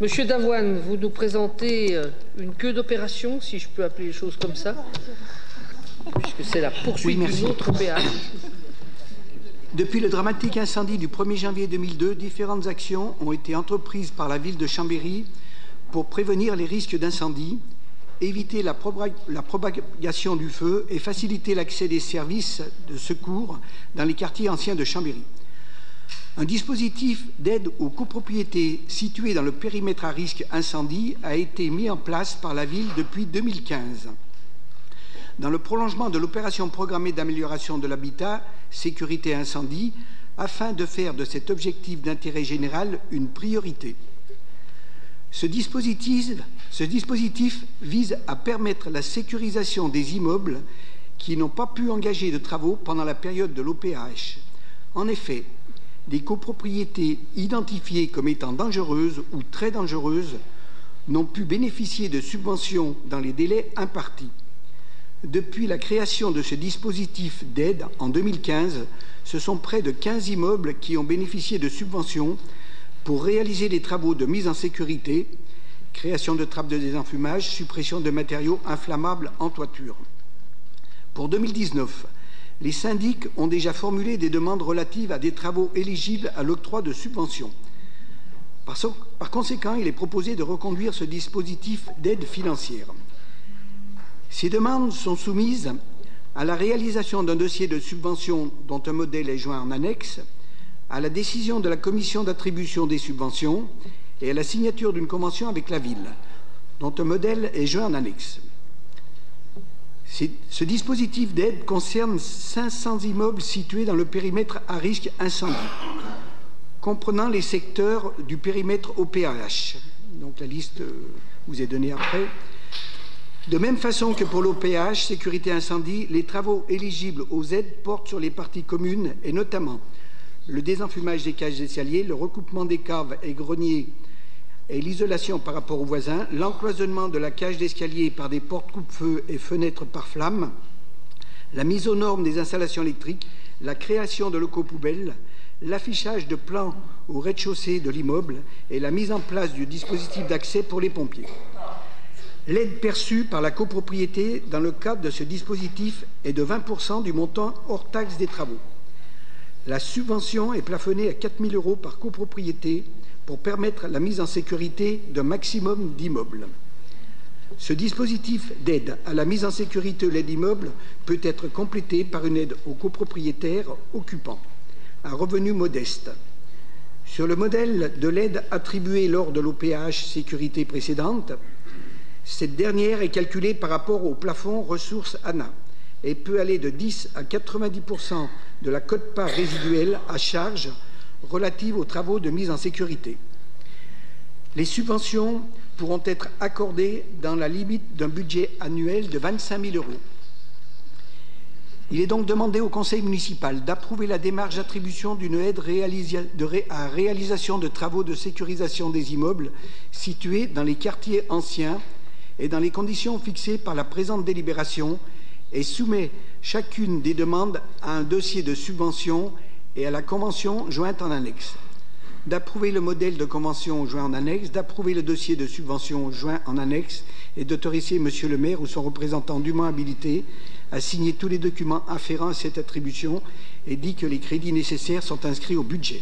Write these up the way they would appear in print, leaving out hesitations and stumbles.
Monsieur Davoine, vous nous présentez une queue d'opération, si je peux appeler les choses comme ça, puisque c'est la poursuite d'une autre péage. Depuis le dramatique incendie du 1er janvier 2002, différentes actions ont été entreprises par la ville de Chambéry pour prévenir les risques d'incendie, éviter la propagation du feu et faciliter l'accès des services de secours dans les quartiers anciens de Chambéry. Un dispositif d'aide aux copropriétés situées dans le périmètre à risque incendie a été mis en place par la ville depuis 2015. Dans le prolongement de l'opération programmée d'amélioration de l'habitat, sécurité incendie, afin de faire de cet objectif d'intérêt général une priorité. Ce dispositif vise à permettre la sécurisation des immeubles qui n'ont pas pu engager de travaux pendant la période de l'OPAH. En effet, des copropriétés identifiées comme étant dangereuses ou très dangereuses n'ont pu bénéficier de subventions dans les délais impartis. Depuis la création de ce dispositif d'aide en 2015, ce sont près de 15 immeubles qui ont bénéficié de subventions pour réaliser des travaux de mise en sécurité, création de trappes de désenfumage, suppression de matériaux inflammables en toiture. Pour 2019, les syndics ont déjà formulé des demandes relatives à des travaux éligibles à l'octroi de subventions. Par conséquent, il est proposé de reconduire ce dispositif d'aide financière. Ces demandes sont soumises à la réalisation d'un dossier de subvention dont un modèle est joint en annexe, à la décision de la commission d'attribution des subventions et à la signature d'une convention avec la ville, dont un modèle est joint en annexe. Ce dispositif d'aide concerne 500 immeubles situés dans le périmètre à risque incendie, comprenant les secteurs du périmètre OPAH. Donc la liste vous est donnée après. De même façon que pour l'OPAH, sécurité incendie, les travaux éligibles aux aides portent sur les parties communes et notamment le désenfumage des cages d'escalier, le recoupement des caves et greniers et l'isolation par rapport aux voisins, l'encloisonnement de la cage d'escalier par des portes coupe-feu et fenêtres par flamme, la mise aux normes des installations électriques, la création de locaux poubelles, l'affichage de plans au rez-de-chaussée de l'immeuble et la mise en place du dispositif d'accès pour les pompiers. L'aide perçue par la copropriété dans le cadre de ce dispositif est de 20% du montant hors taxe des travaux. La subvention est plafonnée à 4 000 € par copropriété pour permettre la mise en sécurité d'un maximum d'immeubles. Ce dispositif d'aide à la mise en sécurité de l'aide immeuble peut être complété par une aide aux copropriétaires occupants à revenu modeste. Sur le modèle de l'aide attribuée lors de l'OPAH sécurité précédente, cette dernière est calculée par rapport au plafond ressources ANA et peut aller de 10 à 90% de la quote-part résiduelle à charge relative aux travaux de mise en sécurité. Les subventions pourront être accordées dans la limite d'un budget annuel de 25 000 €. Il est donc demandé au Conseil municipal d'approuver la démarche d'attribution d'une aide à réalisation de travaux de sécurisation des immeubles situés dans les quartiers anciens et dans les conditions fixées par la présente délibération et soumet chacune des demandes à un dossier de subvention et à la convention jointe en annexe. D'approuver le modèle de convention joint en annexe, d'approuver le dossier de subvention joint en annexe et d'autoriser Monsieur le maire ou son représentant dûment habilité à signer tous les documents afférents à cette attribution et dit que les crédits nécessaires sont inscrits au budget.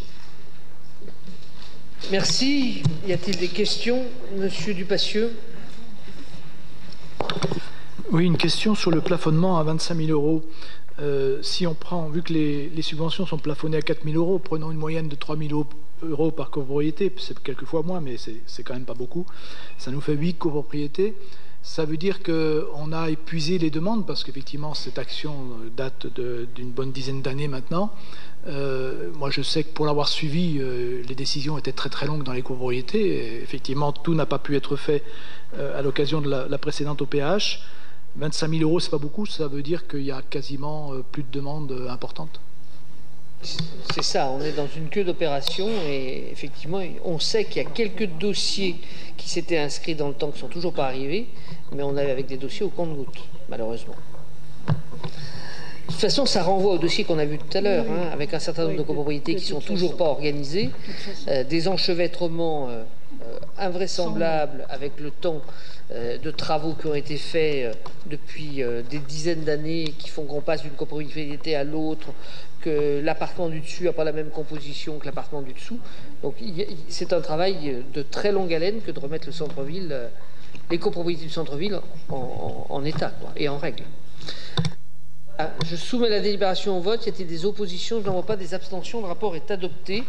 Merci. Y a-t-il des questions? Monsieur Dupassieux. Oui, une question sur le plafonnement à 25 000 €. Si on prend, vu que les subventions sont plafonnées à 4 000 €, prenons une moyenne de 3 000 € par copropriété, c'est quelquefois moins, mais c'est quand même pas beaucoup. Ça nous fait 8 copropriétés. Ça veut dire qu'on a épuisé les demandes, parce qu'effectivement, cette action date d'une bonne dizaine d'années maintenant. Moi, je sais que pour l'avoir suivi, les décisions étaient très très longues dans les copropriétés. Et effectivement, tout n'a pas pu être fait à l'occasion de la précédente OPAH. 25 000 €, c'est pas beaucoup, ça veut dire qu'il y a quasiment plus de demandes importantes. C'est ça, on est dans une queue d'opération et effectivement, on sait qu'il y a quelques dossiers qui s'étaient inscrits dans le temps qui ne sont toujours pas arrivés, mais on est avec des dossiers au compte-gouttes, malheureusement. De toute façon, ça renvoie au dossier qu'on a vu tout à l'heure, hein, avec un certain nombre de copropriétés qui ne sont toujours pas organisées, des enchevêtrements invraisemblable avec le temps de travaux qui ont été faits depuis des dizaines d'années, qui font qu'on passe d'une copropriété à l'autre, que l'appartement du dessus n'a pas la même composition que l'appartement du dessous. Donc c'est un travail de très longue haleine que de remettre le centre-ville, les copropriétés du centre-ville en état et en règle. Je soumets la délibération au vote. Y a-t-il des oppositions? Je n'en vois pas. Des abstentions. Le rapport est adopté.